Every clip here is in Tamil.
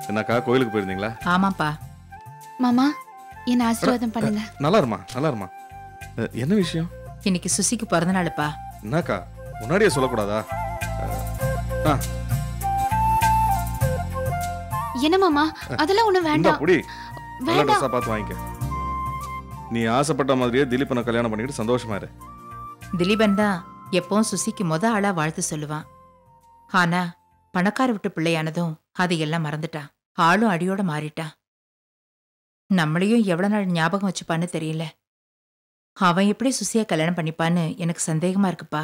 என்னக்கா கோயிலுக்கு போயிருந்தீங்களா? ஆமாப்பா. மாமா என்ன ஆசீர்வாதம் பண்ணுங்க. நல்லா இருமா, நல்லா இருமா. என்ன விஷயம்? இன்னைக்கு சுசிக்கு பிறந்த நாளுப்பா. என்னக்கா முன்னாடியே சொல்லக்கூடாதா? என்ன மாமா அதெல்லாம் ஒண்ணு வேண்டாம். புடி நல்ல வேண்டாம். ட்ரெஸ்ஸா பார்த்து வாங்கிக்க. நீ ஆசைப்பட்ட மாதிரியே திலீபனை கல்யாணம் பண்ணிக்கிட்டு சந்தோஷமா இரு. திலீபன் தான் எப்பவும் சுசிக்கு ஆளா வாழ்த்து சொல்லுவான். ஆனா பணக்கார விட்டு பிள்ளையானதும் அதையெல்லாம் மறந்துட்டான். ஆளும் அடியோட மாறிட்டான். நம்மளையும் எவ்வளவு நாள் ஞாபகம் வச்சுப்பான்னு தெரியல. அவன் எப்படி சுசிய கல்யாணம் பண்ணிப்பான்னு எனக்கு சந்தேகமா இருக்குப்பா.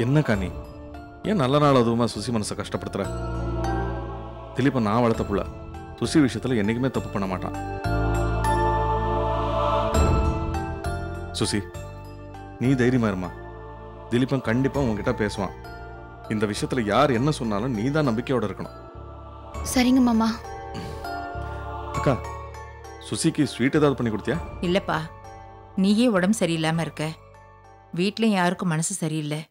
என்னக்கா நீ ஏன் நல்ல நாள் அதுவுமா சுசி மனசை கஷ்டப்படுத்துற? திலீபன் நான் வளர்த்த புள்ள. சுசி விஷயத்துல என்னைக்குமே தப்பு பண்ண மாட்டான். சுசி நீ தைரியமா இருமா. திலீபன் கண்டிப்பா உங்ககிட்ட பேசுவான். இந்த விஷயத்துல யார் என்ன சொன்னாலும் நீ தான் நம்பிக்கையோட இருக்கணும். சரிங்க மாமா. அக்கா சுசிக்கு ஸ்வீட் ஏதாவது பண்ணி கொடுத்தியா? இல்லப்பா, நீயே உடம்பு சரியில்லாம இருக்க. வீட்லயும் யாருக்கும் மனசு சரியில்லை.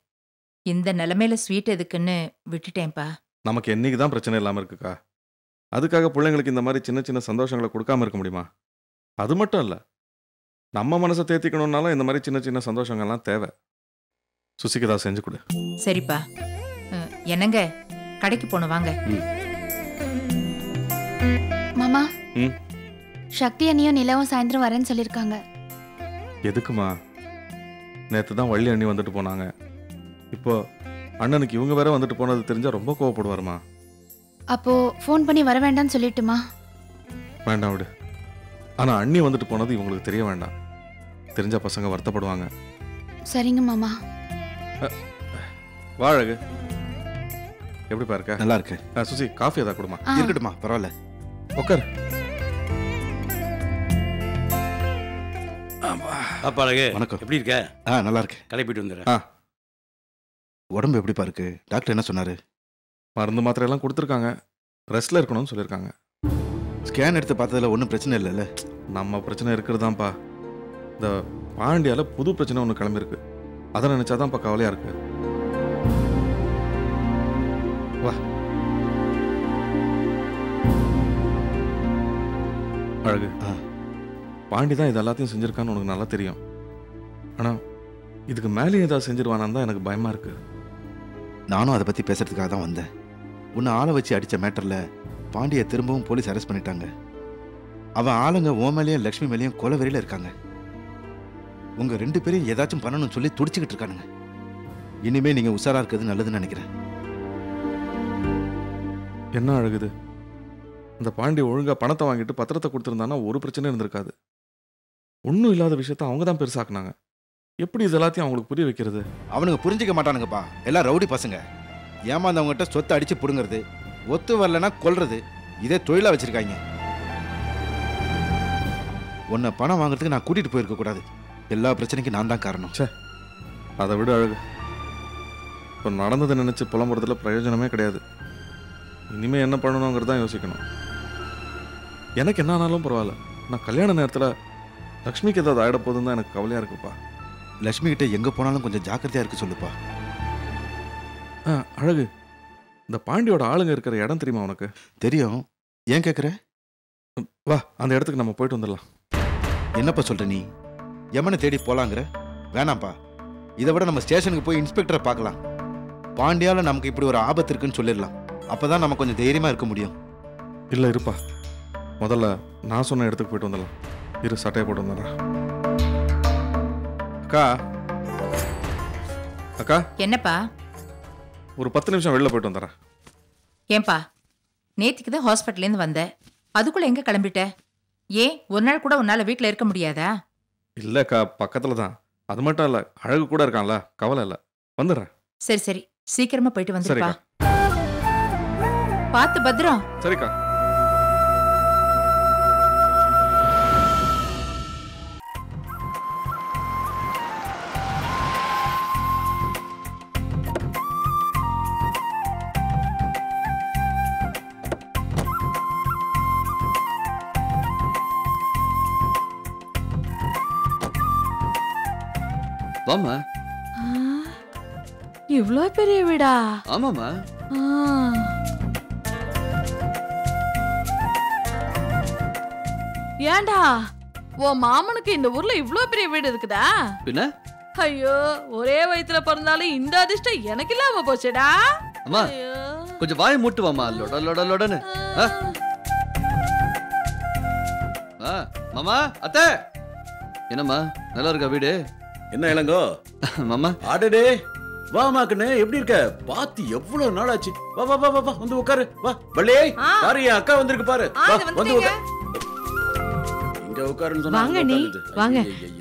இந்த நிலைமையில ஸ்வீட் எதுக்குன்னு விட்டுட்டேன்ப்பா. நமக்கு என்னைக்கு தான் பிரச்சனை இல்லாம இருக்குக்கா. அதுக்காக பிள்ளைங்களுக்கு இந்த மாதிரி சின்ன சின்ன சந்தோஷங்களை கொடுக்காம இருக்க முடியுமா? அது மட்டும் இல்ல, நம்ம மனசை தேத்திக்கணும்னாலும் இந்த மாதிரி சின்ன சின்ன சந்தோஷங்கள்லாம் தேவை. சுசிக்கு ஏதாவது செஞ்சு கொடு. சரிப்பா. என்னங்க கடைக்கு போன வாங்க. மாமா ம் சக்தி அண்ணியும் நிலாவும் சாயந்தரம் வரேன்னு சொல்லிருக்காங்க. எதுக்குமா? நேற்று தான் வள்ளி அண்ணி வந்துட்டு போனாங்க. இப்போ அண்ணனுக்கு இவங்க வேற வந்துட்டு போனது தெரிஞ்சா ரொம்ப கோவப்படுவாருமா. அப்போ ஃபோன் பண்ணி வர வேண்டாம்னு சொல்லிட்டுமா? வேண்டாம் விடு. ஆனா அண்ணி வந்துட்டு போனது இவங்களுக்கு தெரிய வேண்டாம். தெரிஞ்சா பசங்க வருத்தப்படுவாங்க. சரிங்க மாமா. வாழகு எப்படி பாருக்க? நல்லா இருக்கு. சுசி காஃபி ஏதாவது கொடுமா? இருக்கட்டுமா, பரவாயில்ல. உட்கார். அப்பாடகு வணக்கம். எப்படி இருக்க? நல்லா இருக்கு. கடை போயிட்டு வந்துடுறேன். உடம்பு எப்படி பாருக்கு? டாக்டர் என்ன சொன்னாரு? மருந்து மாத்திரை எல்லாம் கொடுத்துருக்காங்க. ரெஸ்ட்ல இருக்கணும்னு சொல்லியிருக்காங்க. ஸ்கேன் எடுத்து பார்த்ததுல ஒன்றும் பிரச்சனை இல்லைல்ல? நம்ம பிரச்சனை இருக்கிறதாப்பா. இந்த பாண்டியால புது பிரச்சனை ஒன்று கிளம்பிருக்கு. அதை நினைச்சாதான்ப்பா கவலையா இருக்கு. வா அழகு. பாண்டி தான் இது எல்லாத்தையும் செஞ்சிருக்கான்னு உனக்கு நல்லா தெரியும். ஆனா இதுக்கு மேலே ஏதாவது செஞ்சிருவானான்னு தான் எனக்கு பயமா இருக்கு. நானும் அதை பத்தி பேசுறதுக்காக தான் வந்தேன். உன்னை ஆளை வச்சு அடிச்ச மேட்டர்ல பாண்டியை திரும்பவும் போலீஸ் அரெஸ்ட் பண்ணிட்டாங்க. அவன் ஆளுங்க ஓ மேலேயும் லக்ஷ்மி மேலேயும் கொலை வெறியில இருக்காங்க. உங்க 2 பேரையும் ஏதாச்சும் பண்ணணும்னு சொல்லி துடிச்சுக்கிட்டு இருக்கானுங்க. இனிமே நீங்க உஷாரா இருக்கிறது நல்லதுன்னு நினைக்கிறேன். என்ன அழகுது, இந்த பாண்டி ஒழுங்கா பணத்தை வாங்கிட்டு பத்திரத்தை கொடுத்துருந்தானா ஒரு பிரச்சனையும் இருந்திருக்காது. ஒன்றும் இல்லாத விஷயத்த அவங்க தான் பெருசாக்குனாங்க. எப்படி இது எல்லாத்தையும் அவங்களுக்கு புரிய வைக்கிறது? அவனுங்க புரிஞ்சிக்க மாட்டானுங்கப்பா. எல்லாம் ரவுடி பசங்க. ஏமாந்தவங்ககிட்ட சொத்தை அடிச்சு புடுங்கிறது, ஒத்து வரலன்னா கொல்றது, இதே தொழிலா வச்சிருக்காங்க. உன்னை பணம் வாங்குறதுக்கு நான் கூட்டிட்டு போயிருக்க கூடாது. எல்லா பிரச்சனைக்கும் நான் தான் காரணம். அதை விட அழகு, இப்போ நடந்ததை நினைச்சு புலம்புறதுல பிரயோஜனமே கிடையாது. இனிமே என்ன பண்ணணுங்கிறது தான் யோசிக்கணும். எனக்கு என்ன ஆனாலும் பரவாயில்ல. நான் கல்யாண நேரத்தில் லக்ஷ்மிக்கு ஏதாவது ஆகிட போதுன்னு தான் எனக்கு கவலையாக இருக்குப்பா. லக்ஷ்மி கிட்ட எங்க போனாலும் கொஞ்சம் ஜாக்கிரதையா இருக்கு சொல்லுப்பா. அழகு, இந்த பாண்டியோட ஆளுங்க இருக்கிற இடம் தெரியுமா உனக்கு? தெரியும். ஏன் கேட்குற? வா, அந்த இடத்துக்கு நம்ம போயிட்டு வந்துடலாம். என்னப்பா சொல்ற நீ? யமனை தேடி போலாங்கிற? வேணாம்ப்பா. இதை விட நம்ம ஸ்டேஷனுக்கு போய் இன்ஸ்பெக்டரை பார்க்கலாம். பாண்டியால நமக்கு இப்படி ஒரு ஆபத்து இருக்குன்னு சொல்லிடலாம். அப்பதான் நம்ம கொஞ்சம் தைரியமா இருக்க முடியும். இல்லை இருப்பா, முதல்ல நான் சொன்ன இடத்துக்கு போயிட்டு வந்துடலாம். இரு, சட்டையை போட்டு வந்துடுறேன். அக்கா அக்கா, என்னப்பா? ஒரு 10 நிமிஷம் வெளில போயிட்டு வந்துடுறேன். ஏன்பா, நேத்திக்கு தான் ஹாஸ்பிட்டல்லேருந்து வந்த, அதுக்குள்ள எங்க கிளம்பிட்ட? ஏன் ஒரு நாள் கூட உன்னால வீட்டில் இருக்க முடியாதா? இல்லைக்கா, பக்கத்தில் தான். அது மட்டும் இல்லை, அழகு கூட இருக்கான்ல, கவலை இல்லை. வந்துடுறேன். சரி சரி, சீக்கிரமா போயிட்டு வந்துருப்பா. சரிக்கா. பார்த்து பத்திரம். சரிக்கா. வாமா. இவ்ளோ பெரிய வீடா? ஆமாமா. ஏண்டா உன் மாமனுக்கு இந்த ஊர்ல இவ்ளோ பெரிய வீடு இருக்குதா? பின்ன ஐயோ, ஒரே வயித்துல பிறந்தாலும் இந்த அதிர்ஷ்டம் எனக்கு இல்லாம போச்சேடா. அம்மா கொஞ்சம் வாயை மூட்டுவாமா. லொட லொட லொடன்னு. மாமா, அத்தை. என்னம்மா நல்லா இருக்கா வீடு? என்ன இளங்கோ மாமா? ஆடடே வாமா கண்ணு, எப்படி இருக்க? பாத்து எவ்வளவு நாள் ஆச்சு. வா வா வா வா வந்து உட்காரு. வா வள்ளி, பாரு என் அக்கா வந்திருக்கு பாரு. வா வந்து உட்காரு. இங்க உட்காருன்னு சொன்னா வாங்க நீ வாங்க.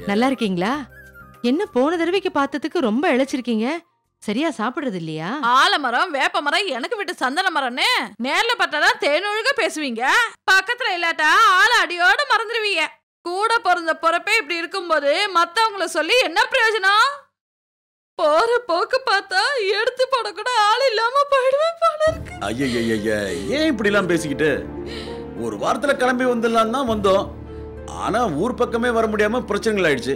நல்லா இருக்கீங்களா? என்ன போன தடவைக்கு பார்த்ததுக்கு ரொம்ப இழைச்சிருக்கீங்க. சரியா சாப்பிடுறது இல்லையா? ஆலமரம், வேப்ப மரம், எனக்கு விட்டு சந்தன மரம்னு நேர்ல பார்த்தாதான் தேனொழுக பேசுவீங்க. பக்கத்துல இல்லாட்டா ஆள அடியோட மறந்துடுவீங்க. கூட பிறந்த பொறப்பே இப்படி இருக்கும்போது மத்தவங்கள சொல்லி என்ன பிரயோஜனம்? போற போக்கு பார்த்தா எடுத்து போட கூட ஆள் இல்லாம போயிடுவேன் போல இருக்கு. ஐயய்ய, ஏன் இப்படி எல்லாம் பேசிக்கிட்டு? ஒரு வாரத்துல கிளம்பி வந்துடலாம் தான் வந்தோம். ஆனா ஊர் பக்கமே வர முடியாம பிரச்சனைகள் ஆயிடுச்சு.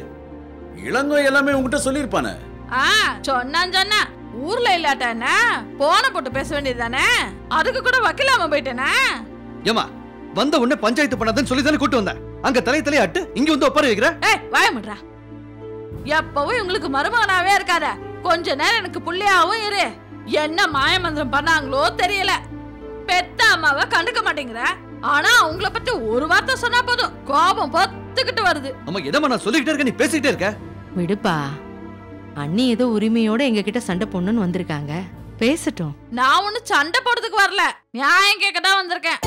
இளங்கோ எல்லாமே உங்ககிட்ட சொல்லிருப்பானே. சொன்னா ஊர்ல இல்லாட்டா என்ன போன போட்டு பேச வேண்டியதுதானே? அதுக்கு கூட வக்கீலாம போயிட்டேனா? ஏமா வந்த உடனே பஞ்சாயத்து பண்ணாதன்னு சொல்லி தானே கூட்டு வந்தேன். அங்க தலையை அட்டு இங்க வந்து ஒப்பாரு வைக்கிற. வாய முட்றா. எப்பவும் உங்களுக்கு மருமகனாவே இருக்காத. கொஞ்ச நேரம் எனக்கு புள்ளையாவும் இரு. என்ன மாயமந்திரம் பண்ணாங்களோ தெரியல. பெத்த அம்மாவை கண்டுக்க மாட்டேங்கிற. ஆனா அவங்கள பத்தி ஒரு வார்த்தை சொன்னா போதும் கோபம் பொத்துக்கிட்டு வருது. அம்மா எதமா நான் சொல்லிக்கிட்டே இருக்க, நீ பேசிக்கிட்டே இருக்க. விடுப்பா, அண்ணி ஏதோ உரிமையோட எங்க கிட்ட சண்டை பொண்ணுன்னு வந்திருக்காங்க. பேசட்டும். நான் ஒண்ணு சண்டை போடுறதுக்கு வரல, நியாயம் கேட்கதான் வந்திருக்கேன்.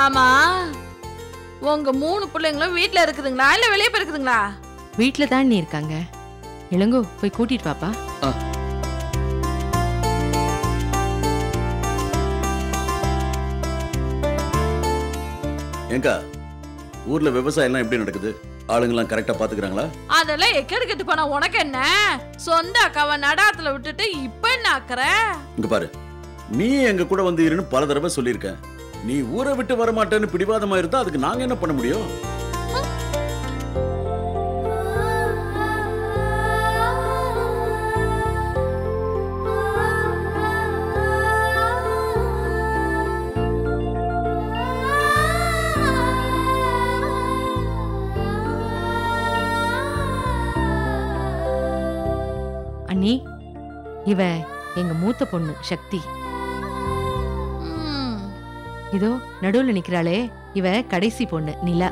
ஆமா, உங்க 3 பிள்ளைங்களும் வீட்டுல இருக்குதுங்களா இல்ல வெளியே போயிருக்குதுங்களா? வீட்டுல தான் நீ இருக்காங்க. இளங்கோ போய் கூட்டிட்டு வாப்பா. ஏங்கா, ஊர்ல விவசாயம் எல்லாம் எப்படி நடக்குது? ஆளுங்கெல்லாம் கரெக்டா பாத்துக்கிறாங்களா? அதெல்லாம் எக்கெடுக்கிட்டு போனா உனக்கு என்ன? சொந்த அக்காவை நடாத்துல விட்டுட்டு இப்ப என்ன ஆக்குற? இங்க பாரு, நீ எங்க கூட வந்து இருன்னு பல தடவை சொல்லியிருக்க. நீ ஊரை விட்டு வர மாட்டேன்னு பிடிவாதமா இருந்தா அதுக்கு நாங்க என்ன பண்ண முடியும்? அண்ணி, இவ எங்க மூத்த பொண்ணு சக்தி. இதோ நடுவுல நிக்கிறாளே, இவ கடைசி பொண்ணு நிலா.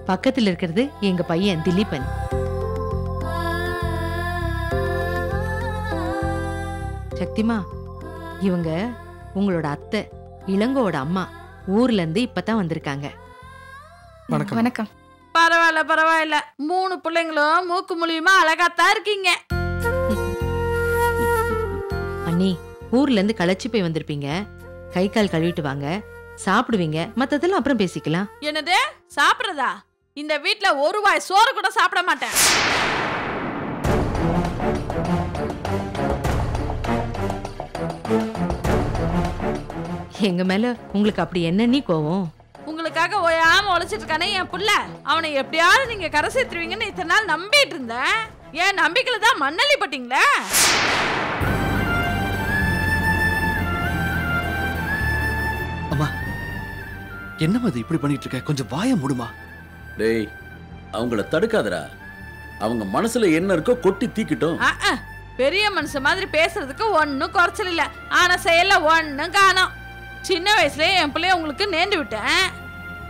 பக்கத்துல இருக்கிறது எங்க பையன் திலீபன். சக்திமா, இவங்க உங்களோட அத்தை, இளங்கோவோட அம்மா. ஊர்ல இருந்து இப்பதான் வந்திருக்காங்க. வணக்கம். பரவாயில்ல பரவாயில்ல, 3 பிள்ளைங்களும் மூக்கு மூலியமா அழகாத்தான் இருக்கீங்க. அண்ணி, ஊர்ல இருந்து களைச்சு போய் வந்திருப்பீங்க. கை கால் கழுவிட்டு வாங்க, சாப்பிடுவீங்க. மத்ததெல்லாம் அப்புறம் பேசிக்கலாம். என்னது சாப்பிடுறதா? இந்த வீட்ல ஒரு வாய் சோறு கூட சாப்பிட மாட்டேன். எங்க மேல உங்களுக்கு அப்படி என்ன நீ கோவம்? உங்களுக்காக ஓயாம உழைச்சிட்டு இருக்கானே என் புள்ள, அவனை எப்படியாவது நீங்க கரை சேர்த்துருவீங்கன்னு இத்தனை நாள் நம்பிட்டு இருந்தேன். என் நம்பிக்கையில தான் மண்ணள்ளி பட்டீங்களே. அம்மா என்னம்மா இது இப்படி பண்ணிட்டு இருக்க? கொஞ்சம் வாயை மூடுமா. டேய், அவங்கள தடுக்காதடா. அவங்க மனசுல என்ன இருக்கோ கொட்டி தீக்கிட்டோம். பெரிய மனுஷன் மாதிரி பேசுறதுக்கு ஒன்னும் குறைச்சல் இல்ல. ஆனா செயல்ல ஒன்னும் காணோம். சின்ன வயசுலயே என் பிள்ளைய உங்களுக்கு நேர்ந்து விட்டேன்.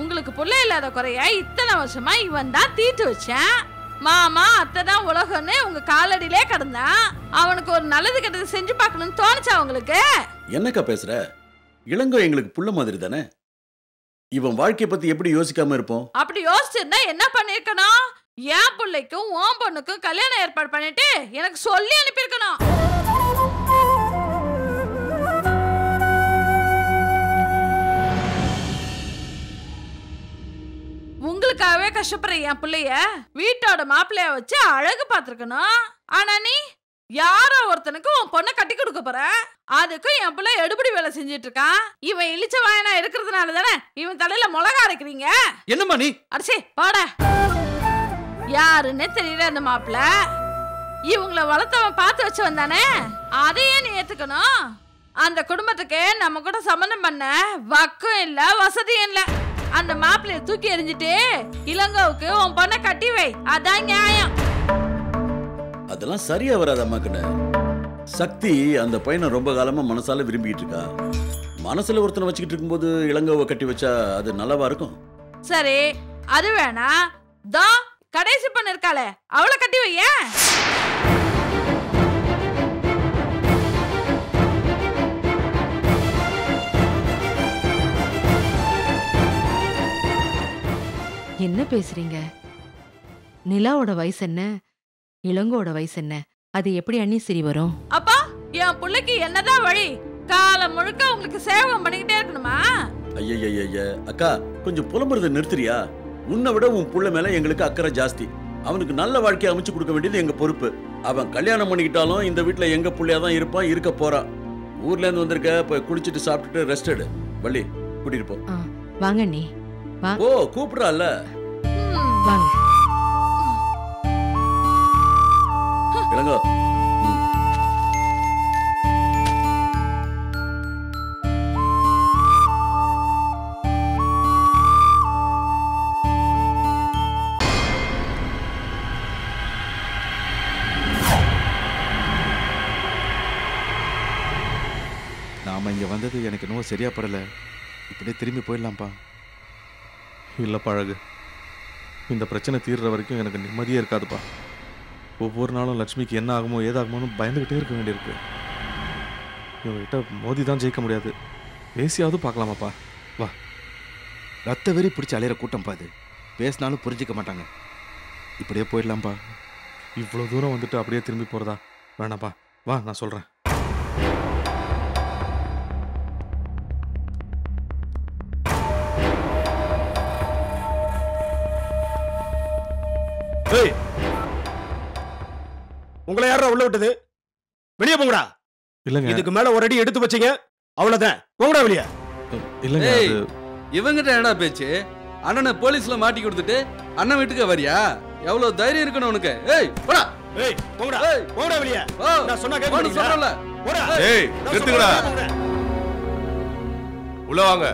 உங்களுக்கு பிள்ளை இல்லாத குறைய இத்தனை வருஷமா இவன் தான் தீட்டு வச்சேன். மாமா அத்தை தான் உலகம்னு உங்க காலடியிலே கிடந்தான். அவனுக்கு ஒரு நல்லது கெட்டது செஞ்சு பார்க்கணும்னு தோணுச்சா உங்களுக்கு? என்னக்கா பேசுற? இளங்கோ எங்களுக்கு புள்ள மாதிரி தானே. இவன் வாழ்க்கைய பத்தி எப்படி யோசிக்காம இருப்போம்? அப்படி யோசிச்சிருந்தா என்ன பண்ணிருக்கணும்? என் பிள்ளைக்கும் உன் பொண்ணுக்கும் கல்யாணம் ஏற்பாடு பண்ணிட்டு எனக்கு சொல்லி அனுப்பியிருக்கணும். உங்களுக்காகவே கஷ்டப்படுற என் பிள்ளைய வீட்டோட மாப்பிள்ளைய வச்சு அழகு பார்த்திருக்கணும். ஆனா நீ யாரோ ஒருத்தனுக்கு உன் பொண்ணை கட்டி கொடுக்க போற, அதுக்கும் என் பிள்ளை எடுபடி வேலை செஞ்சிட்டு இருக்கான். இவன் இழிச்ச வாயனா இருக்கிறதுனால தானே இவன் தலையில மிளகா அரைக்கிறீங்க. என்னம்மா நீ? அடிச்சே போட. யாருன்னே தெரியல அந்த மாப்பிள்ள. இவங்கள வளர்த்தவன் பார்த்து வச்சு வந்தானே, அதையே நீ ஏத்துக்கணும். அந்த குடும்பத்துக்கு நம்ம கூட சம்பந்தம் பண்ண வக்கம் இல்ல, வசதியும் இல்ல. அந்த மாப்பிள்ளைய தூக்கி எறிஞ்சிட்டு இளங்கோவுக்கு உன் பொண்ணை கட்டி வை, அதான் நியாயம். அதெல்லாம் சரியா வராது அம்மாக்குன்னு. சக்தி அந்த பையனை ரொம்ப காலமா மனசால விரும்பிக்கிட்டு இருக்கா. மனசுல ஒருத்தனை வச்சுக்கிட்டு இருக்கும்போது இளங்கோவை கட்டி வச்சா அது நல்லாவா இருக்கும்? சரி, அது வேணா. தோ கடைசி பொண்ணு இருக்காளே, அவளை கட்டி வைய. என்ன பேசுறீங்க? நிலாவோட வயசு என்ன, இளங்கோட வயசு என்ன? அது எப்படி அண்ணி சரி வரும்? அப்பா, என் பிள்ளைக்கு என்னதான் வழி? காலம் முழுக்க உங்களுக்கு சேவகம் பண்ணிக்கிட்டே இருக்கணுமா? ஐயா அக்கா, கொஞ்சம் புலம்புறதை நிறுத்துறியா? உன்னை விட உன் புள்ள மேல எங்களுக்கு அக்கறை ஜாஸ்தி. அவனுக்கு நல்ல வாழ்க்கையை அமைச்சு கொடுக்க வேண்டியது எங்க பொறுப்பு. அவன் கல்யாணம் பண்ணிக்கிட்டாலும் இந்த வீட்டுல எங்க புள்ளையாதான் இருப்பான், இருக்க போறான். ஊர்ல இருந்து வந்திருக்க, போய் குளிச்சுட்டு சாப்பிட்டுட்டு ரெஸ்ட் எடு. வள்ளி கூட்டிட்டு போ. வாங்க அண்ணி. ஓ, கூப்பிடுறால, வாங்க. இளங்கோ. நாம இங்க வந்தது எனக்கு இன்னும் சரியா படல. இப்படியே திரும்பி போயிடலாம்ப்பா. இல்லைப்பா அழகு, இந்த பிரச்சனை தீர்ற வரைக்கும் எனக்கு நிம்மதியே இருக்காதுப்பா. ஒவ்வொரு நாளும் லட்சுமிக்கு என்ன ஆகுமோ ஏதாகுமோன்னு பயந்துக்கிட்டே இருக்க வேண்டியிருக்கு. இவங்ககிட்ட மோதி தான் ஜெயிக்க முடியாது, பேசியாவது பார்க்கலாமாப்பா. வா. ரத்த வெறி பிடிச்சி அலையிற கூட்டம் பாது, பேசினாலும் புரிஞ்சிக்க மாட்டாங்க. இப்படியே போயிடலாம்ப்பா. இவ்வளோ தூரம் வந்துட்டு அப்படியே திரும்பி போகிறதா? வேணாப்பா, வா, நான் சொல்கிறேன். உங்களை யாரா உள்ள விட்டது? வெளியே போங்கடா. இல்லைங்க, இதுக்கு மேல ஒரு அடி எடுத்து வச்சீங்க அவ்வளவுதான். போங்கடா வெளியே. இல்லைங்க, இவங்கிட்ட என்னடா பேச்சு? அண்ணனை போலீஸ்ல மாட்டி கொடுத்துட்டு அண்ணன் வீட்டுக்கு வரியா? எவ்வளவு தைரியம் இருக்கணும் உனக்கு? ஏய் போடா. ஏய் போங்கடா. போங்கடா வெளியே. நான் சொன்னா கேட்க போன்னு சொல்றல. போடா. ஏய் நிறுத்துங்கடா. உள்ள வாங்க.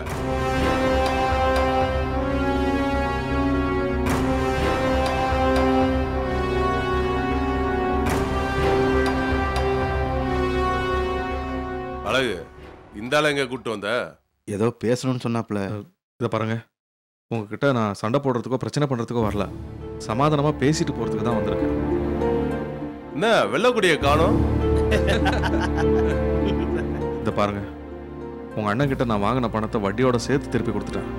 அழகு, இந்த ஆள எங்க கூட்டு வந்த? ஏதோ பேசணும்னு சொன்னாப்ல. இதை பாருங்க, உங்ககிட்ட நான் சண்டை போடுறதுக்கோ பிரச்சனை பண்ணுறதுக்கோ வரல, சமாதானமாக பேசிட்டு போகிறதுக்கு தான் வந்திருக்கேன். என்ன வெள்ளக்குடியை காணோம்? இதை பாருங்க, உங்கள் அண்ணன் கிட்ட நான் வாங்கின பணத்தை வட்டியோட சேர்த்து திருப்பி கொடுத்துட்டேன்.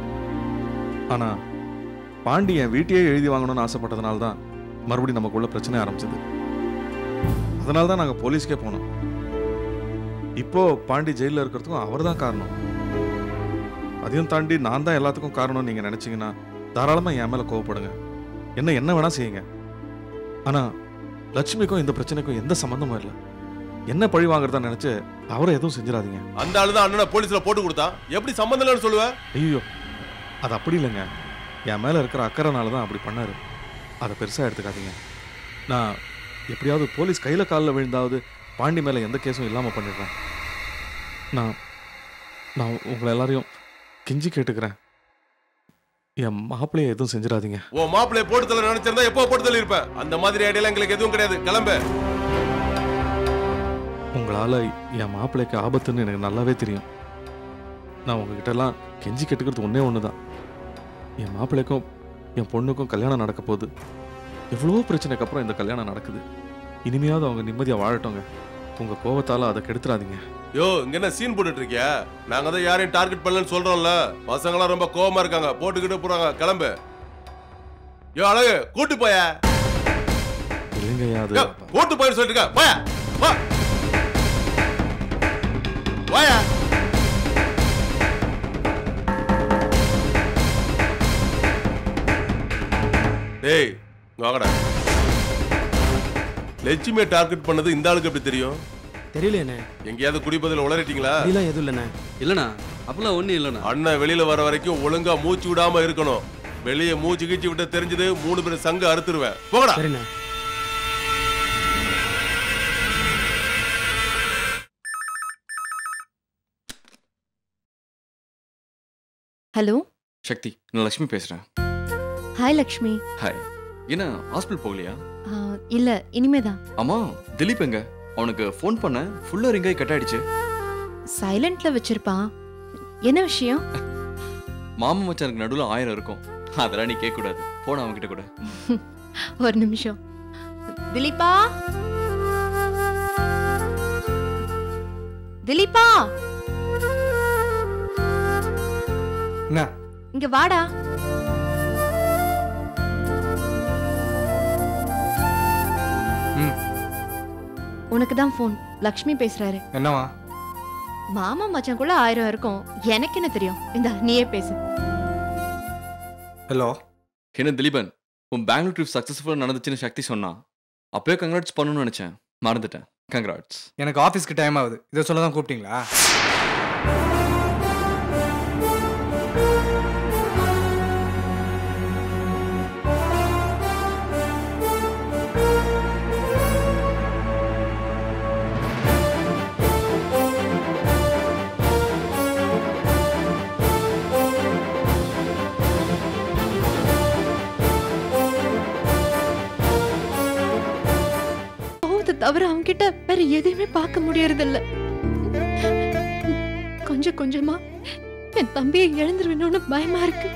ஆனால் பாண்டி என் வீட்டையே எழுதி வாங்கணும்னு ஆசைப்பட்டதுனால தான் மறுபடியும் நமக்குள்ள பிரச்சனை ஆரம்பிச்சது. அதனால தான் நாங்கள் போலீஸ்க்கே போனோம். இப்போ பாண்டி ஜெயிலில் இருக்கிறதுக்கும் அவர் தான் காரணம். அதையும் தாண்டி நான் தான் எல்லாத்துக்கும் காரணம்னு நீங்கள் நினச்சிங்கன்னா தாராளமாக என் மேலே கோவப்படுங்க, என்ன வேணா செய்யுங்க. ஆனால் லட்சுமிக்கும் இந்த பிரச்சனைக்கும் எந்த சம்மந்தமும் இல்லை. என்ன பழி வாங்குறதா நினைச்சு அவரை எதுவும் செஞ்சிடாதீங்க. அந்த ஆளு தான் அண்ணனை போலீஸ்ல போட்டு கொடுத்தா, எப்படி சம்பந்தம் இல்லைன்னு சொல்லுவேன்? ஐயோ, அது அப்படி இல்லைங்க, என் மேலே இருக்கிற அக்கறைனால தான் அப்படி பண்ணாரு. அதை பெருசாக எடுத்துக்காதீங்க. நான் எப்படியாவது போலீஸ் கையில் காலில் விழுந்தாவது பாண்டி மேலே எந்த கேஸும் இல்லாமல் பண்ணிடுறேன். நான் உங்களை எல்லாரையும் கெஞ்சி கேட்டுக்கிறேன், என் மாப்பிள்ளைய எதுவும் செஞ்சிடாதீங்க. ஓ மாப்பிள்ளைய போட்டு தள்ள நினைச்சிருந்தா எப்போ போட்டு தள்ளி இருப்பேன். அந்த மாதிரி ஐடியா எங்களுக்கு எதுவும் கிடையாது, கிளம்பு. உங்களால் என் மாப்பிள்ளைக்கு ஆபத்துன்னு எனக்கு நல்லாவே தெரியும். நான் உங்ககிட்ட எல்லாம் கெஞ்சி கேட்டுக்கிறது ஒன்றே ஒன்று தான், என் மாப்பிள்ளைக்கும் என் பொண்ணுக்கும் கல்யாணம் நடக்க போகுது. எவ்வளோ பிரச்சனைக்கு அப்புறம் இந்த கல்யாணம் நடக்குது. இனிமையாவது அவங்க நிம்மதியாக வாழட்டோங்க. உங்கள் கோவத்தால் அதை கெடுத்துறாதீங்க. யோ, இங்க என்ன சீன் போட்டுட்டு இருக்கியா? நாங்க தான் யாரையும் டார்கெட் பண்ணலன்னு சொல்றோம்ல. பசங்களாம் ரொம்ப கோவமா இருக்காங்க, போட்டுக்கிட்டு போறாங்க, கிளம்பு. யோ அழகு, கூட்டு போய. இல்லைங்கய்யா, அது கூட்டு போயின்னு சொல்லிட்டு இருக்க. போய, வா போய. டேய் வாங்கடா. லட்சுமியை டார்கெட் பண்ணது இந்த ஆளுக்கு எப்படி தெரியும்? தெரியலையண்ணே. எங்கேயாவது குடிப்பதில் உளறிட்டீங்களா? அப்படிலாம் எதுவும் இல்லைண்ணே. இல்லண்ணா அப்பெல்லாம் ஒண்ணும் இல்லண்ணா. அண்ணன் வெளியில வர வரைக்கும் ஒழுங்கா மூச்சு விடாம இருக்கணும். வெளியே மூச்சு கீச்சு விட்டு தெரிஞ்சது 3 பேர் சங்க அறுத்துருவேன். போகடா. சரிண்ணே. ஹலோ சக்தி, நான் லக்ஷ்மி பேசுறேன். ஹாய் லக்ஷ்மி. ஹாய். என்ன ஹாஸ்பிட்டல் போகலையா? இல்ல இனிமேதான். ஆமா, திலீப் எங்க? அவனுக்கு ஃபோன் பண்ண ஃபுல்லா ரிங் ஆகி கட் ஆயிடுச்சு. சைலண்ட்ல வச்சிருப்பான். என்ன விஷயம்? மாமா மச்சானுக்கு நடுவில் 1000 இருக்கும். அதெல்லாம் நீ கேட்க கூடாது. போன அவன் கிட்ட கூட. ஒரு நிமிஷம். திலீப்பா, திலீப்பா, என்ன? இங்க வாடா. உனக்கு தான் ஃபோன். லக்ஷ்மி பேசுறாரு. என்னவா? மாமா மச்சான்குள்ள 1000 இருக்கும். எனக்கு என்ன தெரியும்? இந்த நீயே பேசு. ஹலோ. என்ன திலீபன், உன் பெங்களூர் ட்ரிப் சக்ஸஸ்ஃபுல்லாக நடந்துச்சுன்னு சக்தி சொன்னான். அப்பயே கங்க்ராட்ஸ் பண்ணணும்னு நினச்சேன், மறந்துட்டேன். கங்க்ராட்ஸ். எனக்கு ஆஃபீஸ்க்கு டைம் ஆகுது. இதை சொல்ல தான் கூப்பிட்டீங்களா? தவிர அவன்கிட்ட வேற எதையுமே பார்க்க முடியறதில்ல. கொஞ்சம் கொஞ்சமா என் தம்பியை இழந்துருவேணும்னு பயமா இருக்கு.